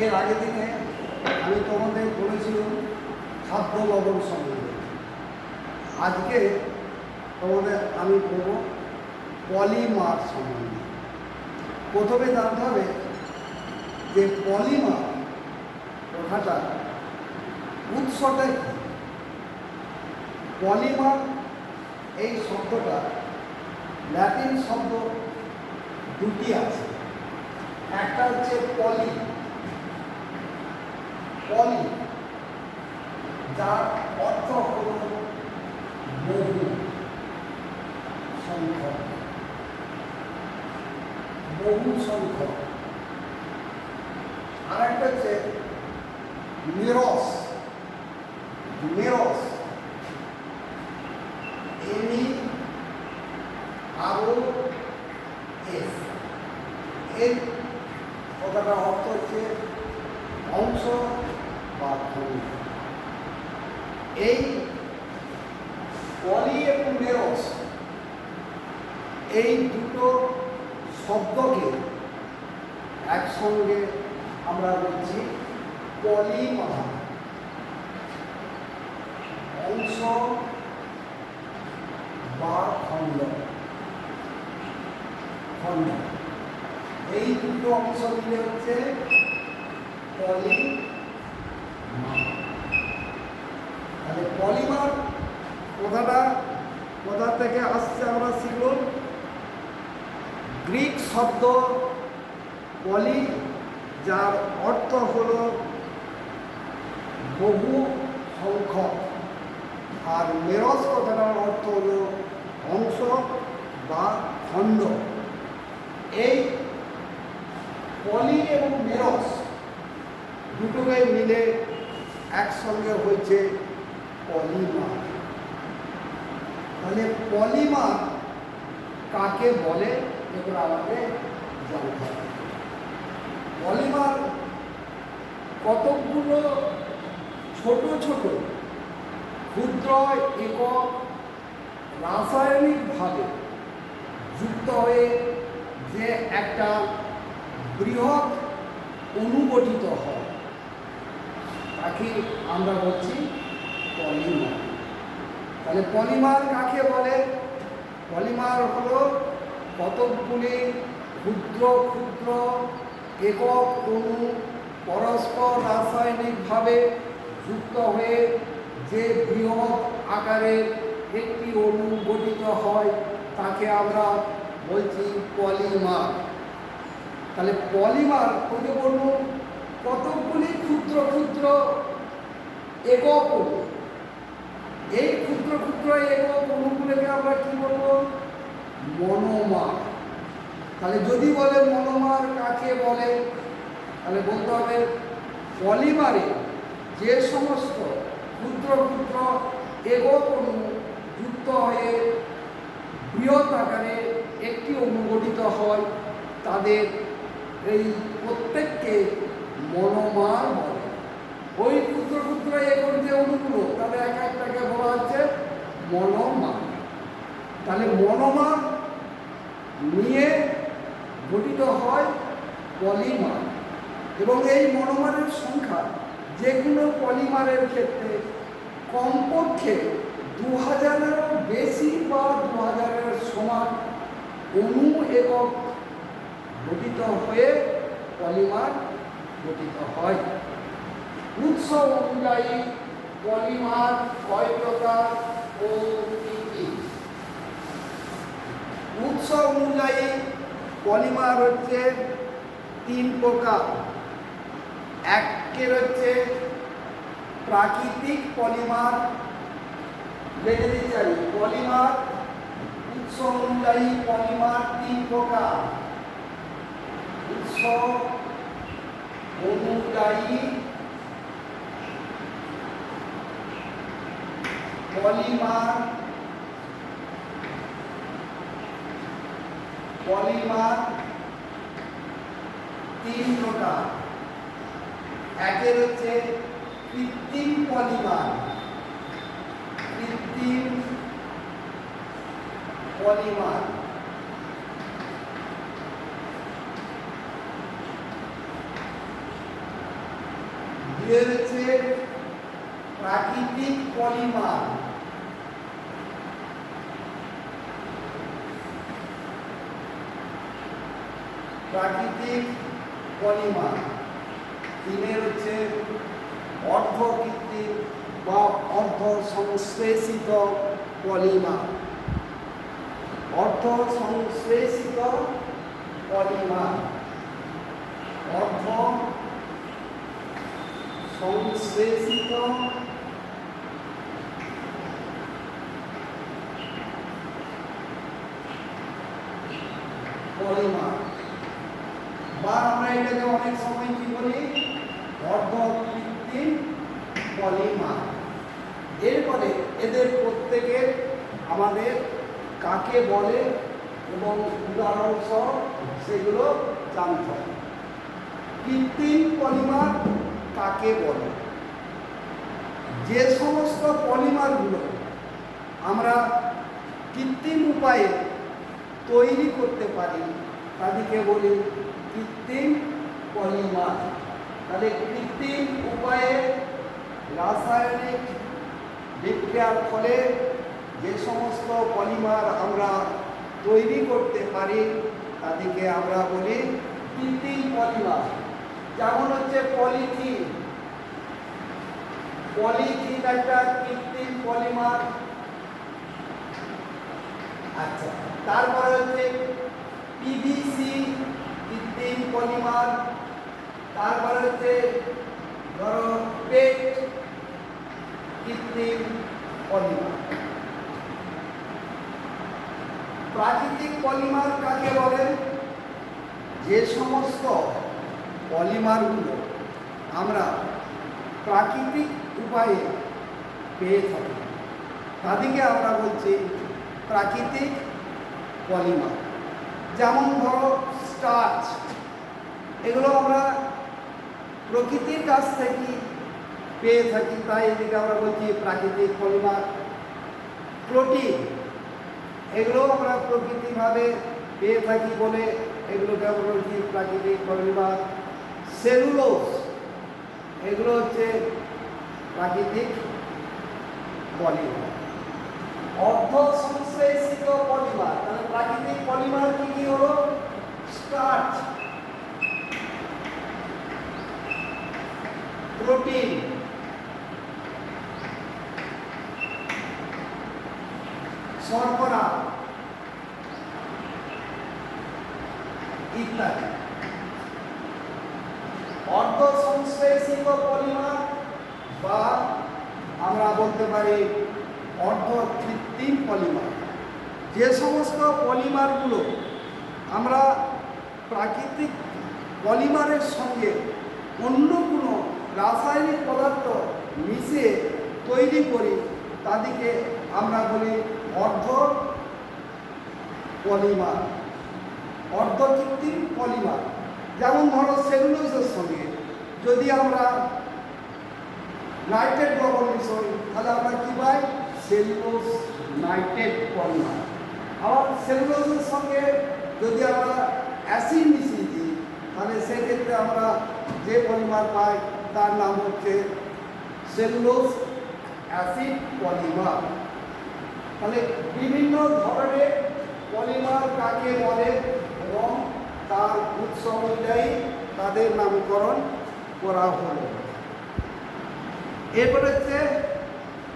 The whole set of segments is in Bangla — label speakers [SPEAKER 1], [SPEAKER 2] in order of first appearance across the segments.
[SPEAKER 1] এর আগের দিনে আমি তোমাদের বলেছিলাম খাদ্য লবণ সম্বন্ধে। আজকে তোমাদের আমি বলবো পলিমার সম্বন্ধে। প্রথমে জানতে হবে যে পলিমার কথাটা উৎসটা কি। পলিমার এই শব্দটা ল্যাটিন শব্দ দুটি আছে। একটা হচ্ছে পলি, পলি যার অর্থ হল বহু সংখ্যক, বহু সংখ্যক। আর একটা হচ্ছে মেরস, মেরস MEROS। এর কথাটার অর্থ হচ্ছে অংশ বা খণ্ড। এই পলি এবং মেরস এই দুটো শব্দকে একসঙ্গে আমরা বলছি পলিমার, অংশ বা খণ্ড। খণ্ড এই দুটো অংশ মিলে হচ্ছে পলিমার। তাহলে পলিমার কথাটা কোথা থেকে আসছে আমরা শিখলাম? গ্রিক শব্দ পলি, যার অর্থ হল বহু সংখ্যক, আর মেরস কথাটার অর্থ হল অংশ বা খণ্ড। এই পলি এবং মেরস দুটোকে মিলে একসঙ্গে হয়েছে পলিমার। তাহলে পলিমার কাকে বলে এগুলো আমাদের জানতে হবে। পলিমার কতকগুলো ছোট ছোট ক্ষুদ্র একক রাসায়নিকভাবে যুক্ত হয়ে যে একটা বৃহৎ অণু গঠিত হয় তাকে আমরা বলছি পলিমার। তাহলে পলিমার কাকে বলে? পলিমার হলো কতকগুলি ক্ষুদ্র ক্ষুদ্র একক অণু পরস্পর রাসায়নিকভাবে যুক্ত হয়ে যে বৃহৎ আকারের একটি অণু গঠিত হয় তাকে আমরা বলছি পলিমার। তাহলে পলিমার কোথায় বলব? কতকগুলি ক্ষুদ্র ক্ষুদ্র একক অণু। এই ক্ষুদ্র ক্ষুদ্র একক অণুগুলোকে আমরা কি বলবো? মনোমার। তাহলে যদি বলে মনোমার কাকে বলে, তাহলে বলতে হবে পলিমারে যে সমস্ত ক্ষুদ্র ক্ষুদ্র একক অণু যুক্ত হয়ে বৃহৎ আকারে একটি অণু গঠিত হয় তাদের এই প্রত্যেককে মনোমার বলে। ওই ক্ষুদ্র ক্ষুদ্র একক যে অণুগুলো তাদের এক একটাকে বলা হচ্ছে মনোমার। তাহলে মনোমার নিয়ে গঠিত হয় পলিমার। এবং এই মনোমারের সংখ্যা যে কোনো পলিমারের ক্ষেত্রে কমপক্ষে 2000-এরও বেশি বা 2000-এর সমান অণু একক গঠিত হয়ে পলিমার গঠিত হয়। উৎস অনুযায়ী পলিমার কয় প্রকার ও কি কি? উৎস অনুযায়ী পলিমার হচ্ছে 3 প্রকার। একের হচ্ছে প্রাকৃতিক পলিমার। লিখে দিতে চাই পলিমার উৎস অনুযায়ী পলিমার 3 প্রকার। উৎস অনুযায়ী পলিমার, পলিমার 3 প্রকার। একের হচ্ছে কৃত্রিম পলিমার। কৃত্রিম পলিমার এদের হচ্ছে প্রাকৃতিক পলিমার। প্রাকৃতিক পলিমার। তিনের হচ্ছে অর্ধ কৃত্রিম বা অর্ধ সংশ্লেষিত পলিমার। অর্ধ সংশ্লেষিত পলিমার। অর্ধ সংশ্লেষিত পলিমার, বা আমরা এটাকে অনেক সময় কি বলি, অর্ধ কৃত্রিম পলিমার। এরপরে এদের প্রত্যেকের আমাদের কাকে বলে এবং উদাহরণ সহ সেগুলো জানতে হবে। কৃত্রিম পলিমার কাকে বলে? যে সমস্ত পলিমারগুলো আমরা কৃত্রিম উপায়ে তৈরি করতে পারি তাদেরকে বলি কৃত্রিম পলিমার। তাহলে কৃত্রিম উপায়ে রাসায়নিক বিক্রিয়ার ফলে যে সমস্ত পলিমার আমরা তৈরি করতে পারি তাদেরকে আমরা বলি কৃত্রিম পলিমার। যেমন হচ্ছে পলিথিন। পলিথিন একটা কৃত্রিম পলিমার। আচ্ছা, তারপরে হচ্ছে পিভিসি কৃত্রিম পলিমার। তারপরে হচ্ছে ধরো পেট কৃত্রিম পলিমার। প্রাকৃতিক পলিমার কাকে বলে? যে সমস্ত পলিমারগুলো আমরা প্রাকৃতিক উপায়ে পেয়ে থাকি তাদেরকে আমরা বলছি প্রাকৃতিক পলিমার। যেমন ধরো স্টার্চ, এগুলো আমরা প্রকৃতির কাছ থেকে পেয়ে থাকি, তাই এদিকে আমরা বলছি প্রাকৃতিক পলিমার। প্রোটিন, এগুলো আমরা প্রকৃতিভাবে পেয়ে থাকি বলে এগুলোকে আমরা বলছি প্রাকৃতিক পলিমার। সেলুলোজ, এগুলো হচ্ছে প্রাকৃতিক পলিমার। অর্ধ সংশ্লেষিত পলিমার, তাহলে প্রাকৃতিক পলিমার কি কি হলো? স্টার্চ, প্রোটিন, শর্করা ইত্যাদি। অর্ধ সংশ্লেষিত পলিমার বা আমরা বলতে পারি অর্ধ কৃত্রিম পলিমার। যে সমস্ত পলিমারগুলো আমরা প্রাকৃতিক পলিমারের সঙ্গে অন্য কোনো রাসায়নিক পদার্থ মিশিয়ে তৈরি করি তাদেরকে আমরা বলি অর্ধ পলিমার, অর্ধ কৃত্রিম পলিমার। যেমন ধরো সেলুলোজের সঙ্গে যদি আমরা নাইট্রেট দ্রবণ মিশাই তাহলে আমরা কি পাই? Cellulose nitrate polymer. আবার সেলুলোজের সঙ্গে যদি আমরা অ্যাসিড মিশিয়ে দিই তাহলে সেক্ষেত্রে আমরা যে পলিমার পাই তার নাম হচ্ছে সেলুলোজ অ্যাসিড পলিমার। তাহলে বিভিন্ন ধরনের পলিমার কাকে বলে এবং তার উৎস অনুযায়ী তাদের নামকরণ করা হলো। এরপর হচ্ছে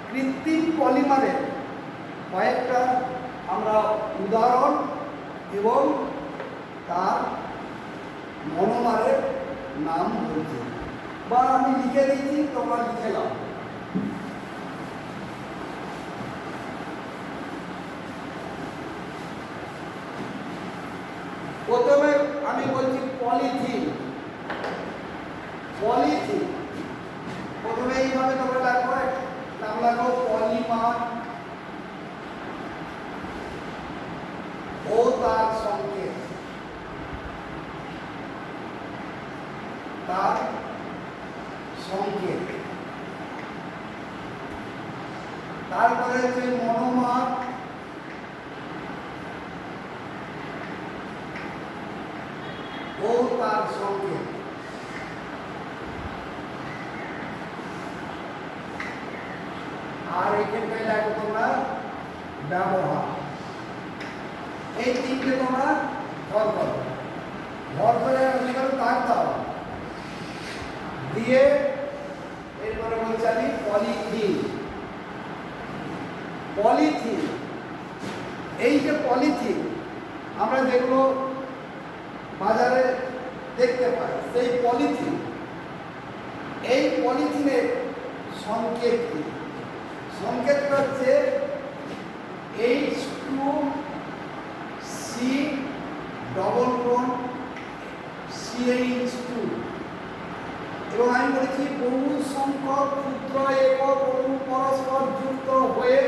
[SPEAKER 1] কৃত্রিম পলিমারের কয়েকটা আমরা উদাহরণ এবং তার মনোমারের নাম বলছি, বা আমি লিখে দিচ্ছি, তোমরা লিখে নাও। প্রথমে আমি বলছি পলিথিন। পলিথিন প্রথমে এইভাবে তোমরা লাগবে, নাম লাগো পলিমার ও তার সংকেত। তার সংকেত। তারপরে হচ্ছে মনোমার ও তার সংকেত। আর এখানটায় লাগবে তোমরা ব্যবহার। এই তিনটে তোমরা ভর করো, ভর করে এখানে দাগ দাও, দিয়ে এরপরে বলছি আমি পলিথিন। পলিথিন, এই যে পলিথিন আমরা যেগুলো বাজারে দেখতে পাই, সেই পলিথিন, এই পলিথিনের সংকেত কি? সংকেতটা হচ্ছে H2C ডবল বন্ড CH2, এবং আমি বলেছি বহু সংখ্যক ক্ষুদ্র একক অণু পরস্পর যুক্ত হয়ে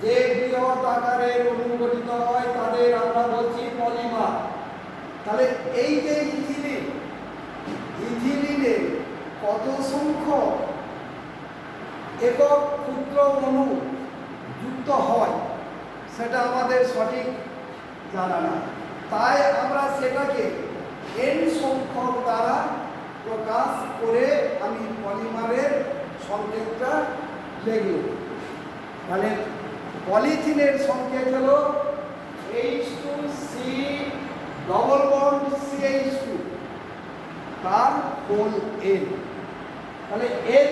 [SPEAKER 1] যে বৃহৎ আকারের অণু গঠিত হয় তাদের আমরা বলছি পলিমার। তাহলে এই যে ইথিলিন, ইথিলিনে কত সংখ্যক একক ক্ষুদ্র অণু যুক্ত হয় সেটা আমাদের সঠিক জানা না, তাই আমরা সেটাকে n সংখ্যক দ্বারা প্রকাশ করে আমি পলিমারের সংকেতটা লিখব। তাহলে পলিথিনের সংকেত হলো H2C ডবল বন্ড CH2 তার হোল N। তাহলে এর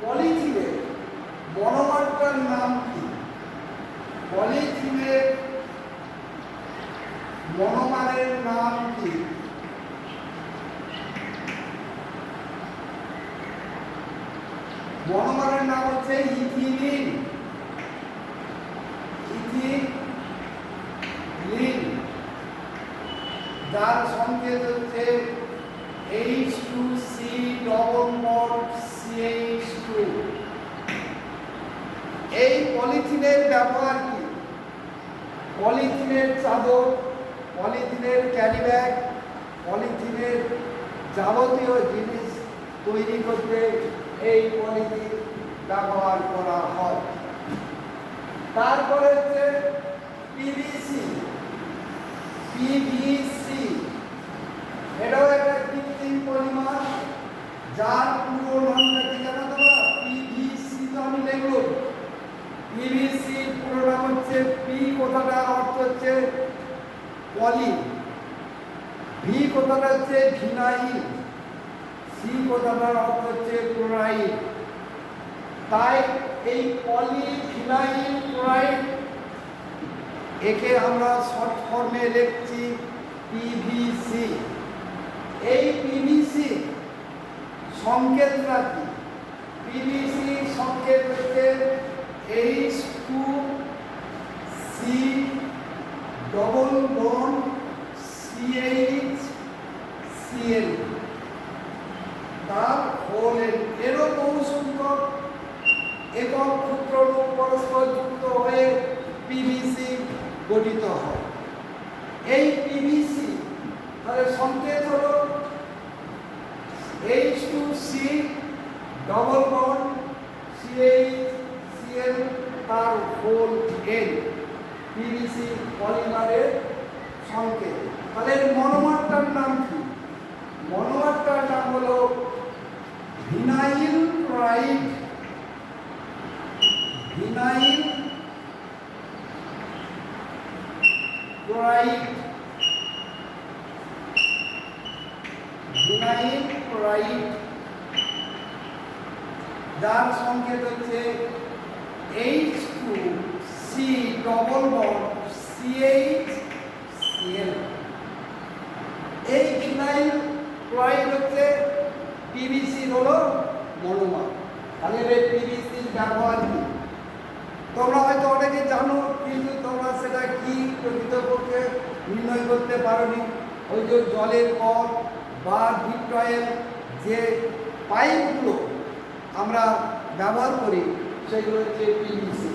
[SPEAKER 1] পলিথিনের মনোমারটার নাম কি? পলিথিনের মনোমারের নাম কি? মনোমারের নাম হচ্ছে ইথিলিন। ইথিলিন, যার সংকেত হচ্ছে H2C ডবল বন্ড CH2। এই পলিথিনের ব্যবহার কি? পলিথিনের চাদর, পলিথিনের ক্যারিব্যাগ, পলিথিনের যাবতীয় জিনিস তৈরি করতে এই পলিথিন ব্যবহার করা হয়। তারপরে হচ্ছে পিভিসি। পিভিসি এটাও একটা কৃত্রিম পলিমার, যার পুরো নামটা কি জানো তোমরা? পিভিসি তো আমি লিখলো। পিভিসি পুরো নাম হচ্ছে, পি কথাটার অর্থ হচ্ছে পলি, ভি কথাটা হচ্ছে ভিনাইল, সি কথাটার অর্থ হচ্ছে ক্লোরাইড। তাই এই পলিভিনাইল ক্লোরাইড, একে আমরা শর্ট ফর্মে লিখছি পিভিসি। এই পিভিসি সংকেতটা কি? পিভিসি সংকেত হচ্ছে H2C ডবল বন্ড CHCl তার হোল N। এরও বহু সংখ্যক একক ক্ষুদ্র অণু পরস্পর যুক্ত হয়ে পিভিসি গঠিত হয়। এই পিভিসি তাহলে সংকেত হলো H2C ডবল বন্ড CHCl তার হোল N, পিভিসি পলিমারের সংকেত। তাহলে মনোমারটার নাম কি? মনোমারটার নাম হলো vinyl chloride. Vinyl chloride, vinyl chloride, যার সংকেত হচ্ছে H2C ডবল বন্ড CHCl। এই ভিনাইল ক্লোরাইড হচ্ছে পিভিসি হলো মনোমার। তাহলে এই পিভিসির ব্যবহার কি? তোমরা হয়তো অনেকে জানো, কিন্তু তোমরা সেটা কি প্রকৃতপক্ষে নির্ণয় করতে পারোনি। ওই যে জলের কল বা ডিপটয়েল যে পাইপগুলো আমরা ব্যবহার করি সেগুলো হচ্ছে পিভিসি।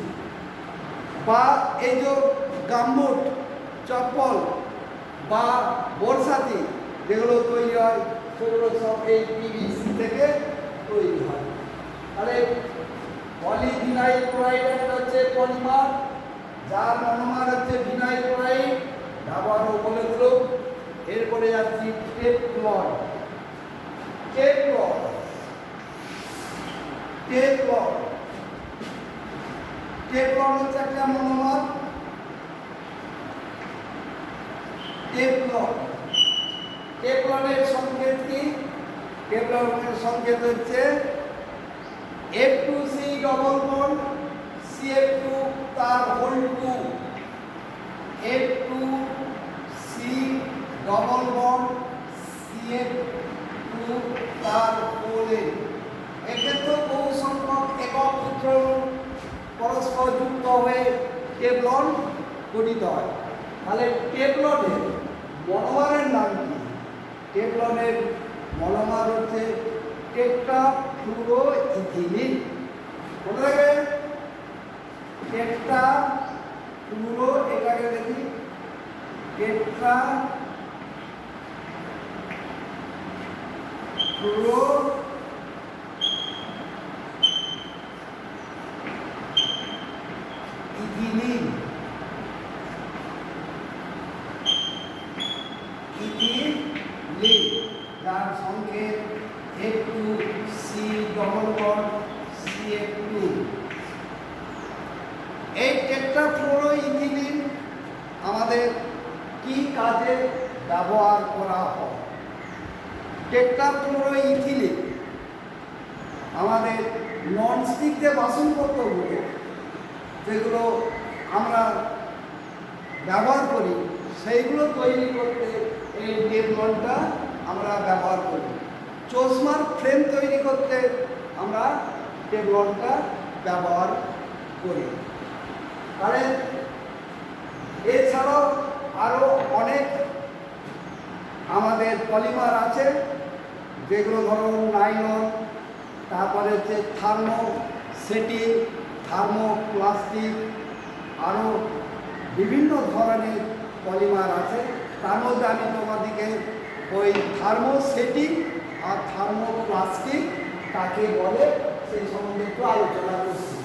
[SPEAKER 1] বা এই যে গামবুট, চপ্পল বা বর্ষাতি যেগুলো তৈরি হয় সেগুলো সব এই পিভিসি থেকে তৈরি হয়। তাহলে পলিভিনাইল ক্লোরাইড হচ্ছে পলিমার, যার মনোমার হচ্ছে ভিনাইল ক্লোরাইড, ব্যবহারও বলে দিল। এরপরে যাচ্ছি টেফলন। টেফলন, টেফলন টেফলন হচ্ছে একটা মনোমার। টেফলন, টেফলনের সংকেত কি? টেফলনের সংকেত হচ্ছে F2C ডবল বন্ড CF2 তার whole 2, F2C double bond CF2 তার হোল n। এক্ষেত্রে বহু সংখ্যক একক সূত্র পরস্পর যুক্ত হয়ে টেফলন গঠিত হয়। তাহলে টেফলনের মনোমারের নাম কি? টেফলনের মনোমার হচ্ছে টেট্রাফ্লুরোইথিলিন। মনে রাখবেন, টেট্রাফ্লুরো, এটাকে দেখি টেট্রাফ্লুরোইথিলিন, যার সংকেত F2C ডবল বন্ড CF2। এই টেট্রাফ্লুরোইথিলিন আমাদের কি কাজে ব্যবহার করা হয়? টেট্রাফ্লুরোইথিলিন আমাদের ননস্টিক যে বাসনপত্রগুলো যেগুলো আমরা ব্যবহার করি সেইগুলো তৈরি করতে এই টেফলনটা আমরা ব্যবহার করি। চশমার ফ্রেম তৈরি করতে আমরা টেফলনটা ব্যবহার করি। তাহলে এছাড়াও আরও অনেক আমাদের পলিমার আছে, যেগুলো ধরুন নাইলন, তারপরে হচ্ছে থার্মোসেটিং, থার্মোপ্লাস্টিক, আরও বিভিন্ন ধরনের পলিমার আছে। তার মধ্যে আমি তোমাদেরকে ওই থার্মোসেটিং আর থার্মোপ্লাস্টিক কাকে বলে সেই সম্বন্ধে একটু আলোচনা করছি।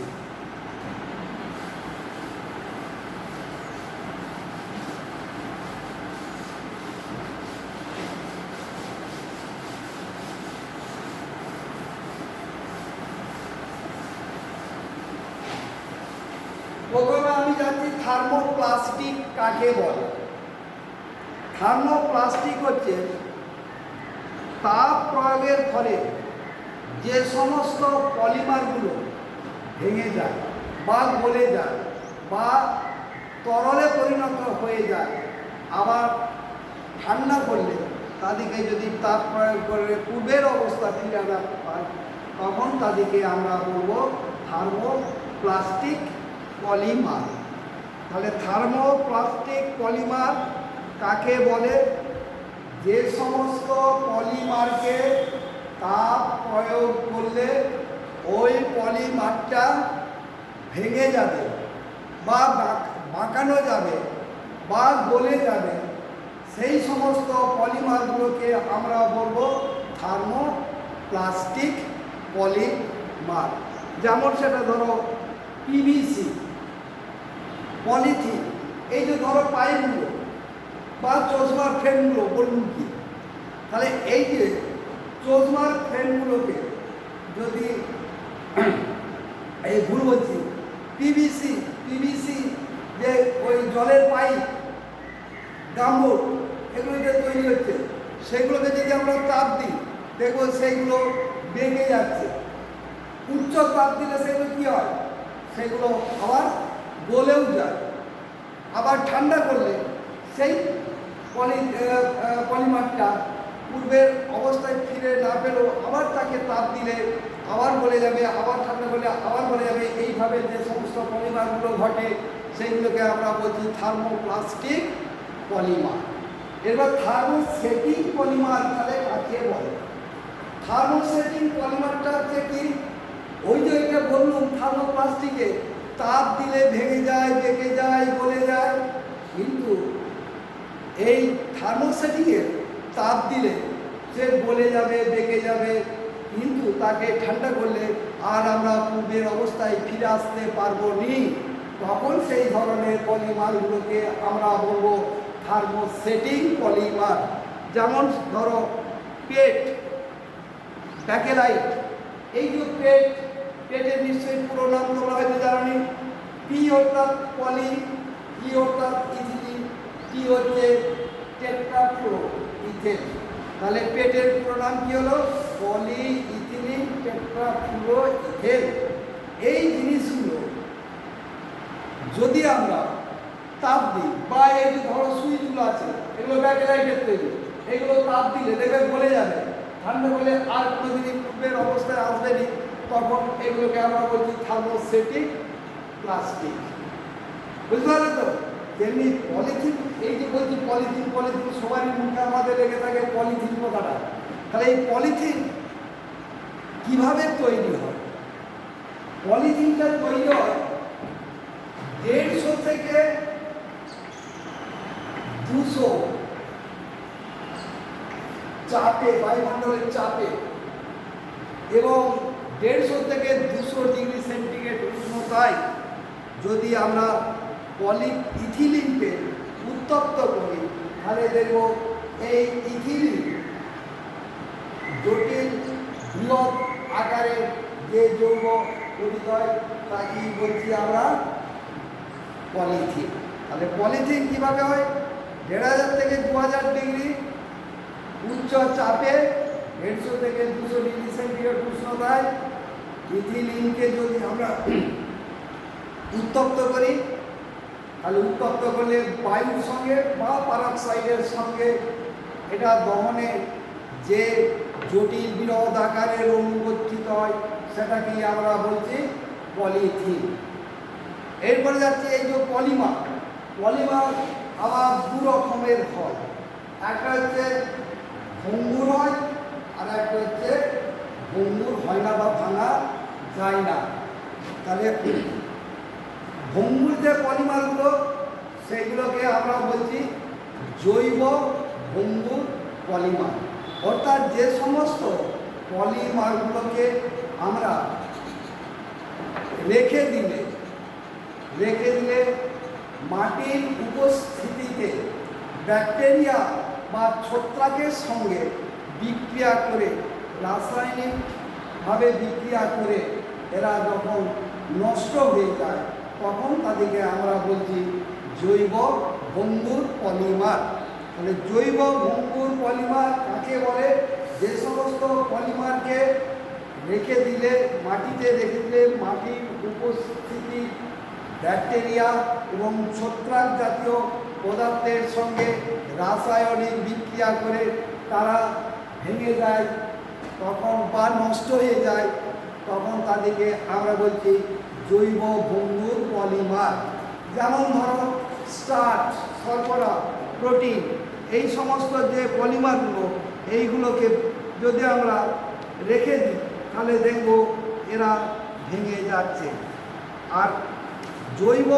[SPEAKER 1] প্রথমে আমি যাচ্ছি থার্মোপ্লাস্টিক কাকে বলে। থার্মোপ্লাস্টিক হচ্ছে তাপ প্রয়োগের ফলে যে সমস্ত পলিমারগুলো ভেঙে যায় বা গলে যায় বা তরলে পরিণত হয়ে যায়, আবার ঠান্ডা করলে তাদেরকে যদি তাপ প্রয়োগ করে পূর্বের অবস্থা ফিরে না পায়, তখন তাদেরকে আমরা বলবো থার্মোপ্লাস্টিক পলিমার। তাহলে থার্মোপ্লাস্টিক পলিমার কাকে বলে? যে সমস্ত পলিমারকে তাপ প্রয়োগ করলে ওই পলিমারটা ভেঙে যাবে বা বাঁকানো যাবে বা গলে যাবে, সেই সমস্ত পলিমারগুলোকে আমরা বলবো থার্মোপ্লাস্টিক পলিমার। যেমন সেটা ধরো পিভিসি, পলিথিন, এই যে ধরো পাইপগুলো বা চশমার ফ্রেমগুলো, বলুন কি? তাহলে এই যে চশমার ফ্রেমগুলোকে যদি এই ভুল বলছি, পিভিসি, পিভিসি যে ওই জলের পাইপ, গাম্বুট, এগুলো যে তৈরি হচ্ছে, সেগুলোকে যদি আমরা তাপ দিই, দেখবো সেইগুলো বেঁকে যাচ্ছে। উচ্চ তাপ দিলে সেগুলো কী হয়? সেগুলো আবার গলেও যায়। আবার ঠান্ডা করলে সেই পলিমারটা পূর্বের অবস্থায় ফিরে না পেলেও আবার তাকে তাপ দিলে আবার গলে যাবে, আবার ঠান্ডা করলে আবার গলে যাবে। এইভাবে যে সমস্ত পলিমারগুলো ঘটে সেগুলোকে আমরা বলছি থার্মোপ্লাস্টিক পলিমার। এবার থার্মোসেটিং পলিমার তাহলে কাকে বলে? থার্মোসেটিং পলিমারটা হচ্ছে কি? ওই যে এটা বললাম থার্মোপ্লাস্টিকে তাপ দিলে ভেঙে যায়, বেঁকে যায়, গলে যায়, কিন্তু এই থার্মোসেটিংয়ে তাপ দিলে সে গলে যাবে, বেঁকে যাবে, কিন্তু তাকে ঠান্ডা করলে আর আমরা পূর্বের অবস্থায় ফিরে আসতে পারবো নি। তখন সেই ধরনের পলিমারগুলোকে আমরা বলবো থার্মোসেটিং পলিমার। যেমন ধরো পেট, ব্যাকেলাইট, এই যে পেটের নিশ্চয়ই পুরো নাম তোমরা হয়তো জানি, পি অর্থাৎ পলি, ই অর্থাৎ ইথিলিন, টি হচ্ছে টেট্রাফ্লুরো ইথেন। তাহলে পেটের পুরো নাম কি হলো? পলি ইথিলিন টেট্রাফ্লুরো ইথেন। এই জিনিসগুলো যদি আমরা তাপ দিই, বা এই যে ধরো সুইচগুলো আছে, এগুলো ব্যাকলাইটের তৈরি, এগুলো তাপ দিলে দেখবে গলে যাবে, ঠান্ডা হলে আর কোনোদিনই পূর্বের অবস্থায় আসবেনি, তখন এগুলোকে আমরা বলছি থার্মোস্টেটিক প্লাস্টিক। বুঝতে পারলে তো? তেমনি পলিথিন, এই যে বলছি পলিথিন পলিথিন সবারই মুখে আমাদের লেগে থাকে পলিথিন কথাটা। তাহলে এই পলিথিন কিভাবে তৈরি হয়? পলিথিনটা তৈরি হয় 150 থেকে 200 চাপে, বায়ুমণ্ডলের চাপে, এবং 150 থেকে 200 ডিগ্রি সেন্টিগ্রেড উষ্ণতায় যদি আমরা পলিইথিলিনকে উত্তপ্ত করি, তাহলে দেখব এই ইথিলিন জটিল বৃহৎ আকারের যে যৌগ গঠিত হয় তাকে বলছি আমরা পলিথিন। তাহলে পলিথিন কিভাবে হয়? 1500 থেকে 2000 ডিগ্রি উচ্চ চাপে 150 থেকে 200 ডিগ্রি সেন্টিগ্রেড উষ্ণতায় ইথিলিনকে যদি আমরা উত্তপ্ত করি, তাহলে উত্তপ্ত করলে বায়ুর সঙ্গে বা পারক্সাইডের সঙ্গে এটা দহনে যে জটিল বৃহৎ আকারের অণু গঠিত হয় সেটাকেই আমরা বলছি পলিথিন। এরপরে যাচ্ছে এই যে পলিমার। পলিমার আবার দু রকমের হয়, একটা হচ্ছে ভঙ্গুর হয়, আর একটা হচ্ছে ভঙ্গুর হয় না বা ভাঙা যায় না। তাহলে ভঙ্গুর যে পলিমারগুলো সেগুলোকে আমরা বলছি জৈব ভঙ্গুর পলিমার। অর্থাৎ যে সমস্ত পলিমারগুলোকে আমরা রেখে দিলে মাটির উপস্থিতিতে ব্যাকটেরিয়া বা ছত্রাকের সঙ্গে বিক্রিয়া করে, রাসায়নিকভাবে বিক্রিয়া করে এরা যখন নষ্ট হয়ে যায়, তখন তাদেরকে আমরা বলছি জৈব ভঙ্গুর পলিমার। তাহলে জৈব ভঙ্গুর পলিমার কাকে বলে? যে সমস্ত পলিমারকে রেখে দিলে, মাটিতে রেখে দিলে মাটির উপস্থিতি ব্যাকটেরিয়া এবং ছত্রাক জাতীয় পদার্থের সঙ্গে রাসায়নিক বিক্রিয়া করে তারা ভেঙে যায় তখন, বা নষ্ট হয়ে যায়, তখন তাদেরকে আমরা বলছি জৈব ভঙ্গুর পলিমার। যেমন ধরো স্টার্চ, শর্করা, প্রোটিন, এই সমস্ত যে পলিমারগুলো, এইগুলোকে যদি আমরা রেখে দিই তাহলে দেখব এরা ভেঙে যাচ্ছে। আর জৈব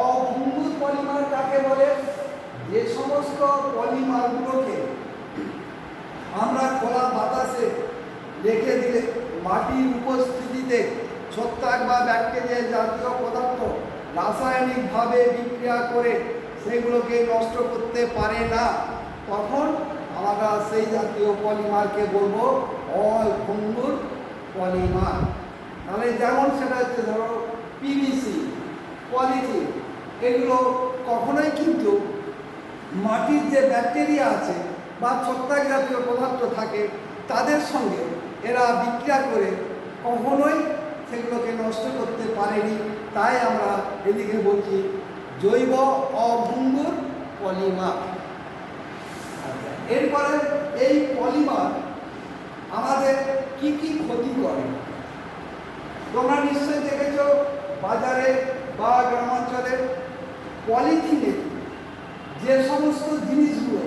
[SPEAKER 1] অভঙ্গুর পলিমার কাকে বলে? যে সমস্ত পলিমারগুলোকে আমরা খোলা বাতাসে রেখে দিলে মাটির উপস্থিতিতে ছত্রাক বা ব্যাকটেরিয়া জাতীয় পদার্থ রাসায়নিকভাবে বিক্রিয়া করে সেগুলোকে নষ্ট করতে পারে না, তখন আমরা সেই জাতীয় পলিমারকে বলবো অভঙ্গুর পলিমার। তাহলে যেমন সেটা হচ্ছে ধরো পিভিসি, পলিথিন, এগুলো কখনোই কিন্তু মাটির যে ব্যাকটেরিয়া আছে বা ছত্রাক জাতীয় পদার্থ থাকে তাদের সঙ্গে এরা বিক্রিয়া করে কখনোই সেগুলোকে নষ্ট করতে পারেনি, তাই আমরা এদিকে বলছি জৈব অভঙ্গুর পলিমার। এরপরে এই পলিমার আমাদের কি কি ক্ষতি করে? তোমরা নিশ্চয়ই দেখেছ বাজারে বা গ্রামাঞ্চলে পলিথিনে যে সমস্ত জিনিসগুলো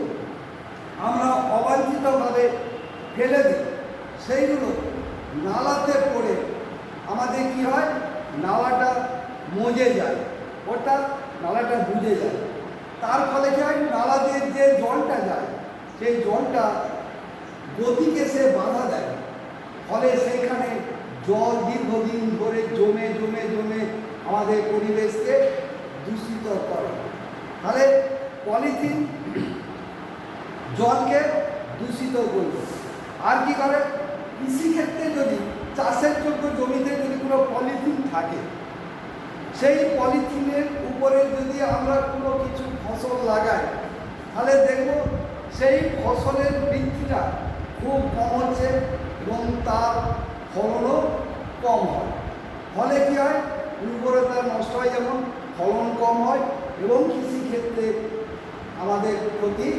[SPEAKER 1] আমরা অবাঞ্ছিতভাবে ফেলে দিই, সেইগুলো নালাতে পড়ে আমাদের কি হয়? নালাটা মজে যায়, অর্থাৎ নালাটা বুঝে যায়। তার ফলে কি হয়? নালাদের যে জলটা যায় সেই জলটা গতিকে সে বাধা দেয়, ফলে সেইখানে জল দীর্ঘদিন ধরে জমে জমে জমে আমাদের পরিবেশকে দূষিত করে। তাহলে পলিথিন জলকে দূষিত করবে। আর কি করে? কৃষিক্ষেত্রে যদি চাষের যোগ্য জমিতে যদি কোনো পলিথিন থাকে, সেই পলিথিনের উপরে যদি আমরা কোনো কিছু ফসল লাগাই, তাহলে দেখব সেই ফসলের বৃদ্ধিটা খুব কম হচ্ছে এবং তার ফলনও কম হয়। ফলে কী হয়, উর্বরতা নষ্ট হয়, যেমন ফলন কম হয় এবং কৃষিক্ষেত্রে আমাদের ক্ষতি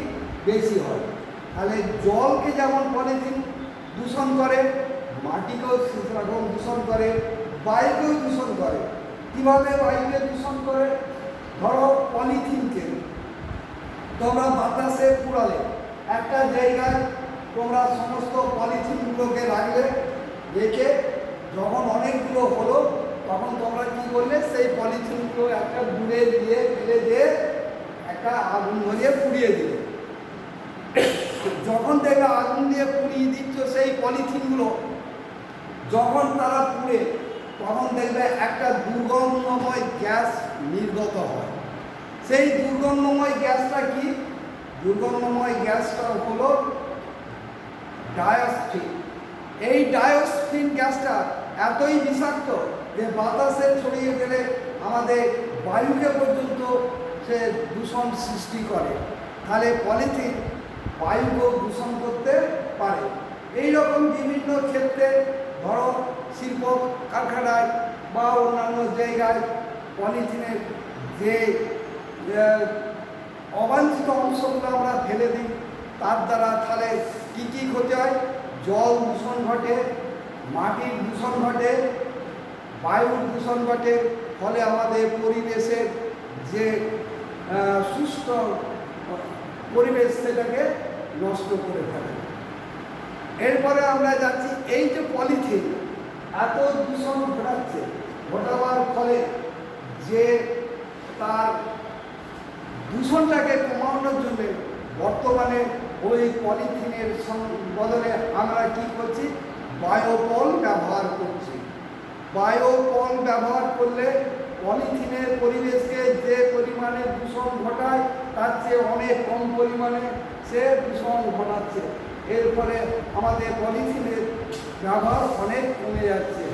[SPEAKER 1] বেশি হয়। তাহলে জলকে যেমন পলিথিন দূষণ করে, মাটিকেও সেরকম দূষণ করে, বায়ুকেও দূষণ করে। কীভাবে বায়ুকে দূষণ করে? ধরো পলিথিনকে তোমরা বাতাসে পুড়ালে, একটা জায়গায় তোমরা সমস্ত পলিথিনগুলোকে রাখলে, রেখে যখন অনেকগুলো হলো তখন তোমরা কী করলে, সেই পলিথিনগুলো একটা দূরে দিয়ে ফেলে দিয়ে একটা আগুন ধরিয়ে পুড়িয়ে দিলে। যখন দেখবে আগুন দিয়ে পুড়িয়ে দিচ্ছ সেই পলিথিনগুলো, যখন তারা পুড়ে তখন দেখবে একটা দুর্গন্ধময় গ্যাস নির্গত হয়। সেই দুর্গন্ধময় গ্যাসটা কি? দুর্গন্ধময় গ্যাসটা হলো ডায়োক্সিন। এই ডায়োক্সিন গ্যাসটা এতই বিষাক্ত যে বাতাসে ছড়িয়ে গেলে আমাদের বায়ুকে পর্যন্ত সে দূষণ সৃষ্টি করে। তাহলে পলিথিন বায়ুকেও দূষণ করতে পারে। এই রকম বিভিন্ন ক্ষেত্রে, ধরো শিল্প কারখানায় বা অন্যান্য জায়গায় পলিথিনের যে অবাঞ্ছিত অংশগুলো আমরা ফেলে দিই, তার দ্বারা তাহলে কী কী ক্ষতি হয়? জল দূষণ ঘটে, মাটির দূষণ ঘটে, বায়ুর দূষণ ঘটে। ফলে আমাদের পরিবেশের যে সুস্থ পরিবেশ সেটাকে নষ্ট করে ফেলে। এরপরে আমরা যাচ্ছি, এই যে পলিথিন এত দূষণ ঘটাচ্ছে, ঘটাবার ফলে যে তার দূষণটাকে কমানোর জন্য বর্তমানে ওই পলিথিনের বদলে আমরা কি করছি? বায়োপল ব্যবহার করছি। বায়োপল ব্যবহার করলে পলিথিনের পরিবেশকে যে পরিমাণে দূষণ ঘটায় তার চেয়ে অনেক কম পরিমাণে সে দূষণ ঘটাচ্ছে। এর ফলে আমাদের পলিথিনের ব্যবহার অনেক কমে যাচ্ছে।